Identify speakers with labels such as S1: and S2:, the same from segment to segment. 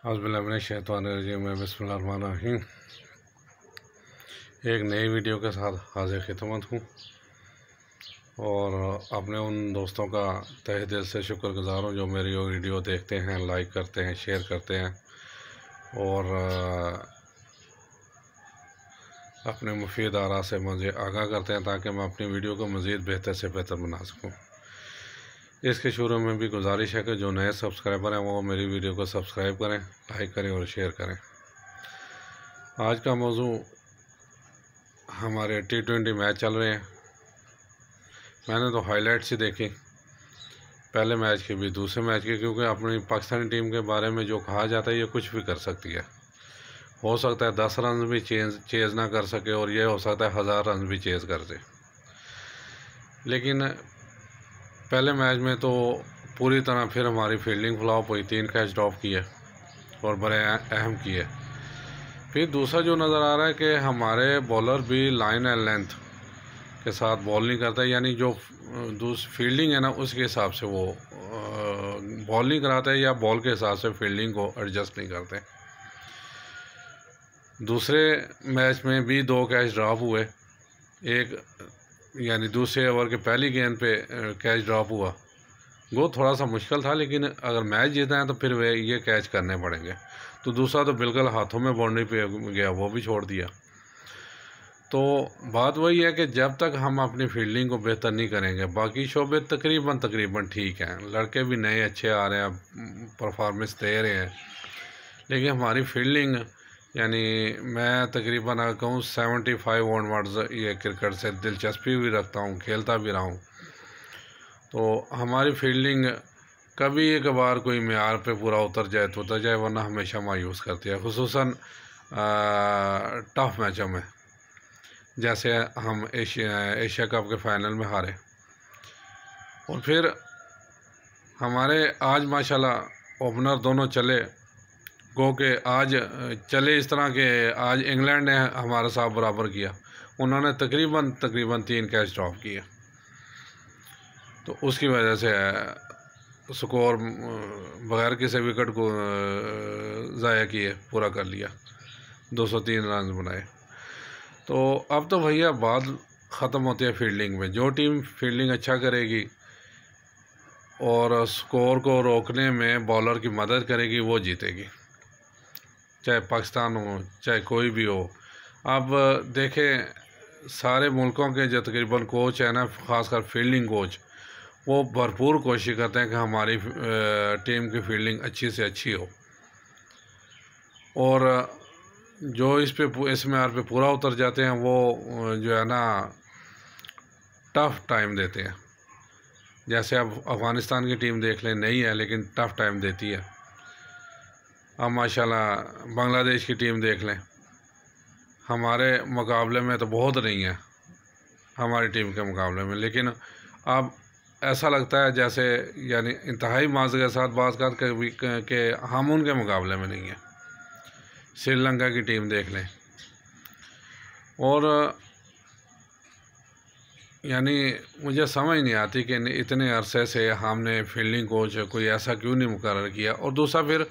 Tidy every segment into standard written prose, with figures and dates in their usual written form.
S1: औज़ुबिल्लाहि में बिस्मिल्लाहिर्रहमानिर्रहीम। एक नई वीडियो के साथ हाजिर खिदमत हूँ और अपने उन दोस्तों का तहे दिल से शुक्रगुज़ार हूँ जो मेरी वो वीडियो देखते हैं, लाइक करते हैं, शेयर करते हैं और अपने मुफीद आरा से मुझे आगाह करते हैं ताकि मैं अपनी वीडियो को मज़ीद बेहतर से बेहतर बना सकूँ। इसके शुरू में भी गुजारिश है कि जो नए सब्सक्राइबर हैं वो मेरी वीडियो को सब्सक्राइब करें, लाइक करें और शेयर करें। आज का मौजू हमारे T20 मैच चल रहे हैं। मैंने तो हाइलाइट्स ही देखी, पहले मैच की भी दूसरे मैच की, क्योंकि अपनी पाकिस्तानी टीम के बारे में जो कहा जाता है ये कुछ भी कर सकती है। हो सकता है 10 रन भी चेज़ ना कर सके और ये हो सकता है 1000 रन भी चेज़ कर दे। लेकिन पहले मैच में तो पूरी तरह फिर हमारी फील्डिंग फ्लॉप हुई, 3 कैच ड्रॉप किए और बड़े अहम किए। फिर दूसरा जो नज़र आ रहा है कि हमारे बॉलर भी लाइन एंड लेंथ के साथ बॉल नहीं करता, यानी जो फील्डिंग है ना उसके हिसाब से वो बॉल नहीं कराते हैं या बॉल के हिसाब से फील्डिंग को एडजस्ट नहीं करते। दूसरे मैच में भी 2 कैच ड्रॉप हुए, एक यानी दूसरे ओवर के पहली गेंद पे कैच ड्रॉप हुआ, वो थोड़ा सा मुश्किल था, लेकिन अगर मैच जीतना है तो फिर वे ये कैच करने पड़ेंगे। तो दूसरा तो बिल्कुल हाथों में बाउंड्री पे गया, वो भी छोड़ दिया। तो बात वही है कि जब तक हम अपनी फील्डिंग को बेहतर नहीं करेंगे, बाकी शोबे तकरीबन ठीक हैं, लड़के भी नए अच्छे आ रहे हैं, परफॉर्मेंस दे रहे हैं, लेकिन हमारी फील्डिंग यानी मैं तकरीबन अगर कहूँ 75 ऑनवर्ड्स ये क्रिकेट से दिलचस्पी भी रखता हूँ, खेलता भी रहा हूँ। तो हमारी फील्डिंग कभी एक बार कोई मेयार पे पूरा उतर जाए तो उतर जाए, वरना हमेशा मायूस करती है, खुसूसन टफ मैचों में। जैसे हम एशिया कप के फाइनल में हारे, और फिर हमारे आज माशाल्लाह ओपनर दोनों चले, गो के आज चले इस तरह के आज इंग्लैंड ने हमारे साथ बराबर किया, उन्होंने तकरीबन 3 कैच ड्रॉप किए। तो उसकी वजह से स्कोर बगैर किसी विकेट को ज़ाया किए पूरा कर लिया, 203 रन बनाए। तो अब तो भैया बात ख़त्म होती है फील्डिंग में। जो टीम फील्डिंग अच्छा करेगी और स्कोर को रोकने में बॉलर की मदद करेगी वो जीतेगी, चाहे पाकिस्तान हो चाहे कोई भी हो। अब देखें सारे मुल्कों के जो तकरीबन कोच है ना, ख़ासकर फील्डिंग कोच, वो भरपूर कोशिश करते हैं कि हमारी टीम की फील्डिंग अच्छी से अच्छी हो, और जो इस मैदान पे पूरा उतर जाते हैं वो जो है ना टफ़ टाइम देते हैं। जैसे अब अफ़गानिस्तान की टीम देख लें, नई है लेकिन टफ़ टाइम देती है। अब माशाल्लाह बांग्लादेश की टीम देख लें, हमारे मुकाबले में तो बहुत नहीं है हमारी टीम के मुकाबले में, लेकिन अब ऐसा लगता है जैसे यानी इंतहाई माज़ के साथ बात कर के हम उनके मुकाबले में नहीं है। श्रीलंका की टीम देख लें, और यानी मुझे समझ नहीं आती कि इतने अरसे से हमने फील्डिंग कोच कोई ऐसा क्यों नहीं मुकर्रर किया। और दूसरा, फिर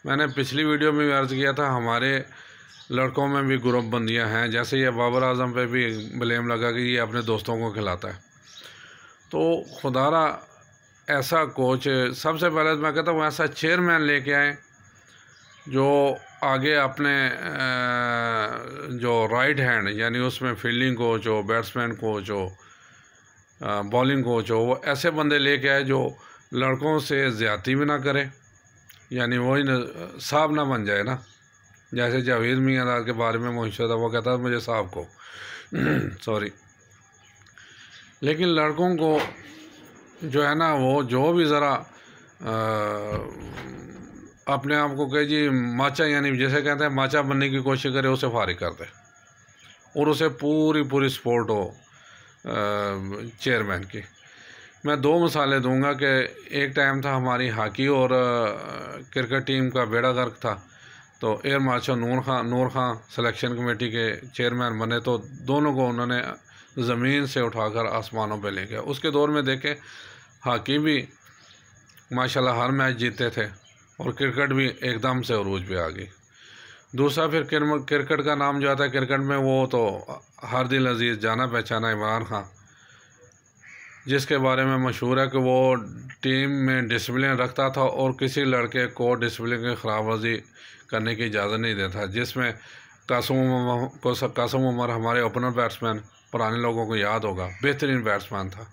S1: मैंने पिछली वीडियो में भी अर्ज़ किया था, हमारे लड़कों में भी ग्रुप बंदियां हैं। जैसे ये बाबर आजम पे भी ब्लेम लगा कि ये अपने दोस्तों को खिलाता है। तो खुदारा ऐसा कोच, सबसे पहले मैं कहता हूँ ऐसा चेयरमैन लेके आए जो आगे अपने जो राइट हैंड यानी उसमें फील्डिंग कोच हो, बैट्समैन कोच हो, बॉलिंग कोच हो, वो ऐसे बंदे लेके आए जो लड़कों से ज़्यादती भी ना करे, यानी वही साहब ना बन जाए ना। जैसे जावेद मियाँदाद के बारे में मुझसे था, वो कहता है मुझे साहब को सॉरी। लेकिन लड़कों को जो है ना, वो जो भी ज़रा अपने आप को कहे जी माचा, यानी जैसे कहते हैं माचा बनने की कोशिश करे, उसे फारिग कर दे और उसे पूरी सपोर्ट हो चेयरमैन की। मैं 2 मिसालें दूंगा कि एक टाइम था हमारी हॉकी और क्रिकेट टीम का बेड़ा गर्क था, तो एयर मार्शल नूर खां सिलेक्शन कमेटी के चेयरमैन बने, तो दोनों को उन्होंने ज़मीन से उठाकर आसमानों पे ले गया। उसके दौर में देखें हॉकी भी माशाल्लाह हर मैच जीतते थे और क्रिकेट भी एकदम से अरूज पे आ गई। दूसरा फिर क्रिकेट का नाम जो आता है, क्रिकेट में वो तो हर दिल अजीज़ जाना पहचाना इमरान खान, जिसके बारे में मशहूर है कि वो टीम में डिसिप्लिन रखता था और किसी लड़के को डिसिप्लिन की खराबवर्जी करने की इजाज़त नहीं देता, जिसमें कासिम उमर हमारे ओपनर बैट्समैन पुराने लोगों को याद होगा, बेहतरीन बैट्समैन था,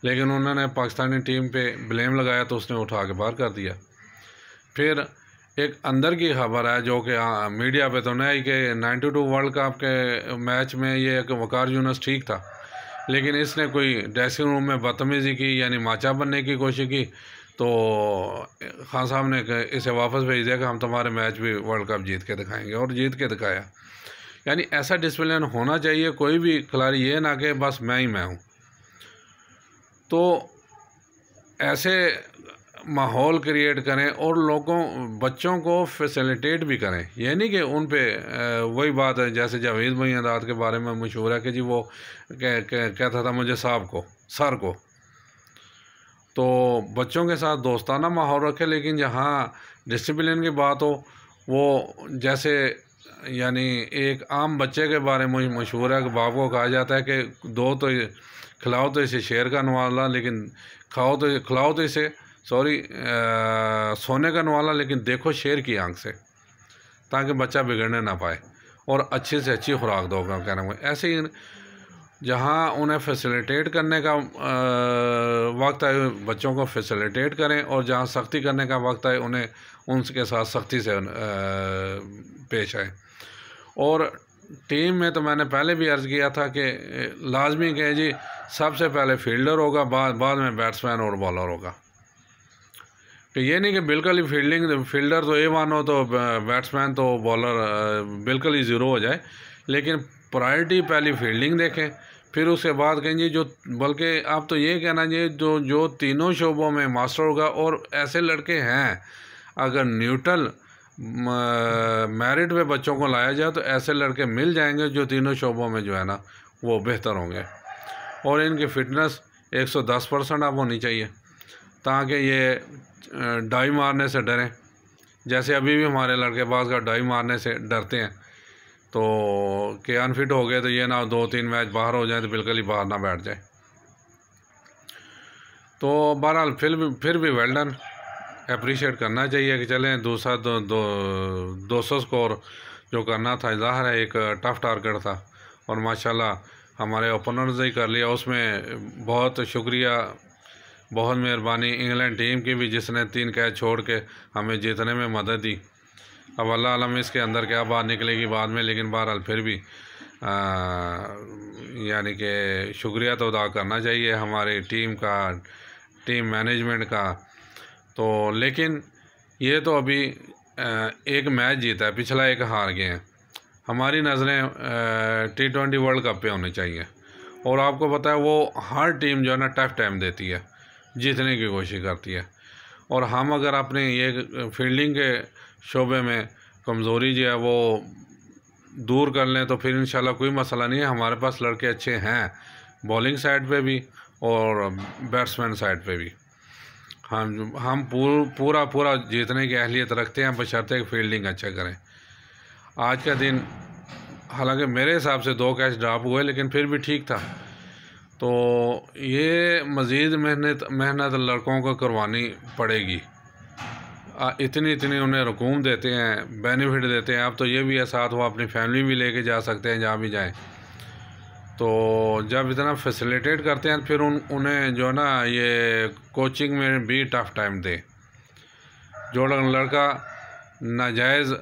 S1: लेकिन उन्होंने पाकिस्तानी टीम पे ब्लेम लगाया तो उसने उठा के बाहर कर दिया। फिर एक अंदर की खबर है जो कि मीडिया पे तो नहीं कि 92 वर्ल्ड कप के मैच में ये एक वकार यूनुस ठीक था, लेकिन इसने कोई ड्रेसिंग रूम में बदतमीज़ी की यानी माचा बनने की कोशिश की, तो खान साहब ने इसे वापस भेज दिया कि हम तुम्हारे मैच भी वर्ल्ड कप जीत के दिखाएंगे, और जीत के दिखाया। यानी ऐसा डिसिप्लिन होना चाहिए, कोई भी खिलाड़ी ये ना कि बस मैं ही मैं हूँ। तो ऐसे माहौल क्रिएट करें और बच्चों को फैसिलिटेट भी करें। ये नहीं कि उन पे वही बात है जैसे जावेद भईयादाद के बारे में मशहूर है कि जी वो कहता था मुझे सर को। तो बच्चों के साथ दोस्ताना माहौल रखें, लेकिन जहाँ डिसिप्लिन की बात हो वो जैसे यानी एक आम बच्चे के बारे में मशहूर है कि बाप को कहा जाता है कि खिलाओ तो इसे शेर का नवाला, लेकिन खिलाओ तो इसे सोने का नवाला, लेकिन देखो शेर की आंख से, ताकि बच्चा बिगड़ने ना पाए और अच्छी से अच्छी खुराक दो। कहना ऐसे ही जहाँ उन्हें फैसिलिटेट करने का वक्त है बच्चों को फैसिलिटेट करें, और जहाँ सख्ती करने का वक्त है उन्हें उनके साथ सख्ती से पेश आए। और टीम में तो मैंने पहले भी अर्ज़ किया था कि लाजमी कि जी सबसे पहले फील्डर होगा, बाद में बैट्समैन और बॉलर होगा। कि ये नहीं कि बिल्कुल ही फील्डर तो A1 हो तो बैट्समैन तो बॉलर बिल्कुल ही ज़ीरो हो जाए, लेकिन प्रायोरिटी पहली फील्डिंग देखें, फिर उसके बाद कहें जी जो, बल्कि आप तो ये कहना जी जो तीनों शोबों में मास्टर होगा, और ऐसे लड़के हैं अगर न्यूट्रल मेरिट पे बच्चों को लाया जाए तो ऐसे लड़के मिल जाएंगे जो तीनों शोबों में जो है ना वो बेहतर होंगे, और इनकी फ़िटनेस 110% अब होनी चाहिए, ताकि ये डाई मारने से डरें। जैसे अभी भी हमारे लड़के बाज़ का डाई मारने से डरते हैं, तो कि अनफिट हो गए तो ये ना 2-3 मैच बाहर हो जाए तो बिल्कुल ही बाहर ना बैठ जाए। तो बहरहाल फिर भी वेल डन, अप्रिशिएट करना चाहिए कि चलें दूसरा 200 स्कोर जो करना था, ज़ाहिर है एक टफ़ टारगेट था, और माशाल्लाह हमारे ओपनर्स ही कर लिया। उसमें बहुत शुक्रिया, बहुत मेहरबानी इंग्लैंड टीम की भी, जिसने 3 कैच छोड़ के हमें जीतने में मदद दी। अब अल्लाह आलम इसके अंदर क्या बात निकलेगी बाद में, लेकिन बहरहाल फिर भी यानी कि शुक्रिया तो अदा करना चाहिए हमारी टीम का, टीम मैनेजमेंट का। तो लेकिन ये तो अभी एक मैच जीता है, पिछला एक हार गए हैं। हमारी नज़रें T20 वर्ल्ड कप पे होनी चाहिए, और आपको पता है वो हर टीम जो है ना टफ टाइम देती है, जीतने की कोशिश करती है, और हम अगर अपने ये फील्डिंग के शोबे में कमज़ोरी जो है वो दूर कर लें तो फिर इंशाल्लाह कोई मसला नहीं है। हमारे पास लड़के अच्छे हैं बॉलिंग साइड पे भी और बैट्समैन साइड पे भी। हम पूरा जीतने की अहलियत रखते हैं, बशर्ते कि फील्डिंग अच्छा करें। आज का दिन हालांकि मेरे हिसाब से 2 कैच ड्रॉप हुए, लेकिन फिर भी ठीक था। तो ये मज़ीद मेहनत लड़कों को करवानी पड़ेगी। इतनी उन्हें रकूम देते हैं, बेनिफिट देते हैं, अब तो ये भी है साथ वो अपनी फैमिली भी लेके जा सकते हैं जहाँ भी जाएं। तो जब इतना फैसिलिटेट करते हैं फिर उन्हें जो है ना ये कोचिंग में भी टफ़ टाइम दें। जो लड़का नाजायज़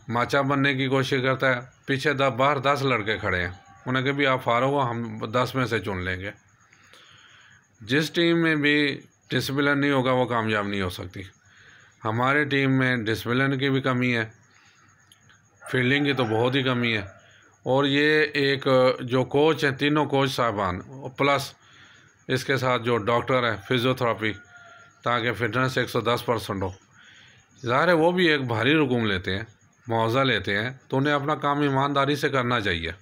S1: माचा बनने की कोशिश करता है, पीछे बाहर 10 लड़के खड़े हैं, उन्हें कभी आप फारोग हो, हम 10 में से चुन लेंगे। जिस टीम में भी डिसिप्लिन नहीं होगा वो कामयाब नहीं हो सकती। हमारी टीम में डिसिप्लिन की भी कमी है, फील्डिंग की तो बहुत ही कमी है, और ये एक जो कोच हैं, तीनों कोच साहबान प्लस इसके साथ जो डॉक्टर है फिज़ियोथेरेपी, ताकि फ़िटनेस 110% हो। ज़ाहिर है वो भी एक भारी रकूम लेते हैं, मुआवजा लेते हैं, तो उन्हें अपना काम ईमानदारी से करना चाहिए।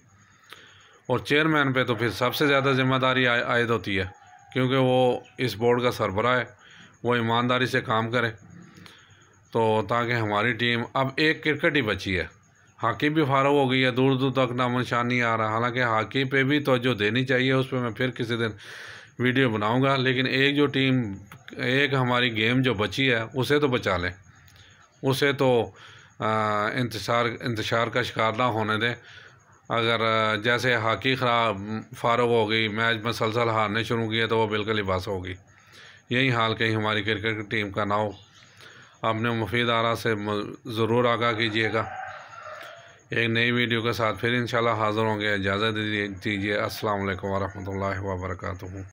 S1: और चेयरमैन पे तो फिर सबसे ज़्यादा ज़िम्मेदारी आयद होती है, क्योंकि वो इस बोर्ड का सरबराह है, वो ईमानदारी से काम करे। तो ताकि हमारी टीम, अब एक क्रिकेट ही बची है, हॉकी भी फारग हो गई है, दूर दूर तक नामो निशान नहीं आ रहा। हालांकि हॉकी पे भी तवज्जो देनी चाहिए, उस पर मैं फिर किसी दिन वीडियो बनाऊंगा। लेकिन एक जो टीम, एक हमारी गेम जो बची है उसे तो बचा लें, उसे तो इंतशार का शिकार ना होने दें। अगर जैसे हॉकी फारग हो गई, मैच मसलसल हारने शुरू किए तो वो बिल्कुल ही बस होगी। यही हाल कहीं हमारी क्रिकेट की टीम का ना हो। आपने मुफीद आरा से ज़रूर आगाह कीजिएगा। एक नई वीडियो के साथ फिर इंशाल्लाह हाज़िर होंगे। इजाज़त दीजिए। अस्सलाम वालेकुम वरहमतुल्लाहि वबरकातुहू।